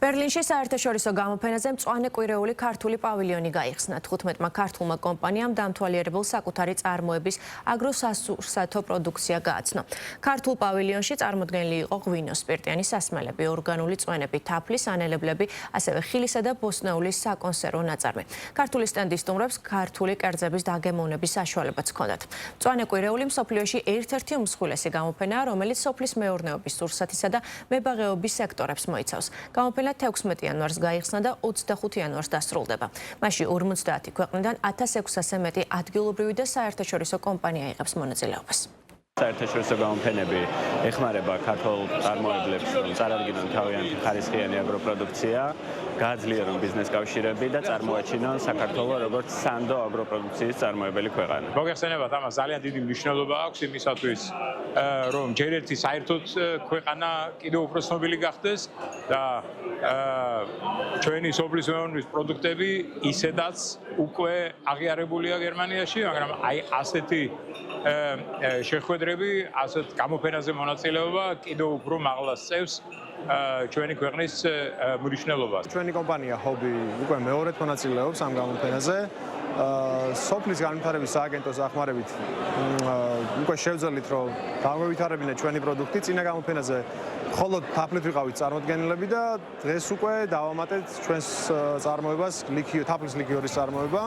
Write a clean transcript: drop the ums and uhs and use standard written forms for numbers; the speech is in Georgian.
ბერლინში საერთაშორისო გამოფენაზე მწვანე კვირეული ქართული პავილიონი გაიხსნა. 15-მა ქართულმა კომპანიამ დამთვალიერებელ საკუთარი წარმოების აგროსასურსათო პროდუქცია გააცნო. ქართულ პავილიონში წარმოდგენილი იყო ღვინო, სპირტიანი სასმელები, ორგანული წვენები, თაფლის ანელებლები, ასევე ხილისა და ბოსტნეულის საკონსერვო ნაწარმი. ქართული სტენდის სტუმრებს ქართული კერძების დაგემოვნების საშუალებაც ჰქონდათ. მწვანე კვირეული მსოფლიოში ერთ-ერთი უმსხვილესი გამოფენაა, რომელიც სოფლის მეურნეობის, სურსათისა და მებაღეობის სექტორებს მოიცავს. გამოფენა 16 იანვარს გაიხსნა და 25 იანვარს დასრულდება. მასში 50 ქვეყნიდან 1600-ზე მეტი ადგილობრივი და საერთაშორისო კომპანია იღებს მონაწილეობას. საერთაშორისო გამოფენები ეხმარება ქართულ წარმოებლებს, რომ წარადგინონ თავიანთი ხარისხიანი აგროპროდუქცია, გააძლიერონ ბიზნეს კავშირები და წარმოაჩინონ საქართველოს როგორც სანდო აგროპროდუქციის წარმოებელი ქვეყანა. მოგეხსენებათ, ამას ძალიან დიდი მნიშვნელობა აქვს იმისათვის, რომ ჯერ ერთი საერთოდ ქვეყანა კიდევ უფრო ცნობილი გახდეს და ჩვენი სოფლის მეურნეობის პროდუქტები ისედაც უკვე აღიარებულია გერმანიაში, მაგრამ აი ასეთი შეხვედრები, ასეთ გამოფენაზე მონაწილეობა კიდევ უფრო მაღლას წევს ჩვენი ქვეყნის მნიშვნელობას. ჩვენი კომპანია ჰობი უკვე მეორედ მონაწილეობს ამ გამოფენაზე. სოფლის განვითარების სააგენტოს დახმარებით უკვე შევძელით, რომ გამოვითარებინეთ ჩვენი პროდუქტი წინა გამოფენაზე. მხოლოდ თაფლით ვიყავით წარმოდგენილები და დღეს უკვე დავამატეთ ჩვენს წარმოებას, თაფლის ლიქიორის წარმოება.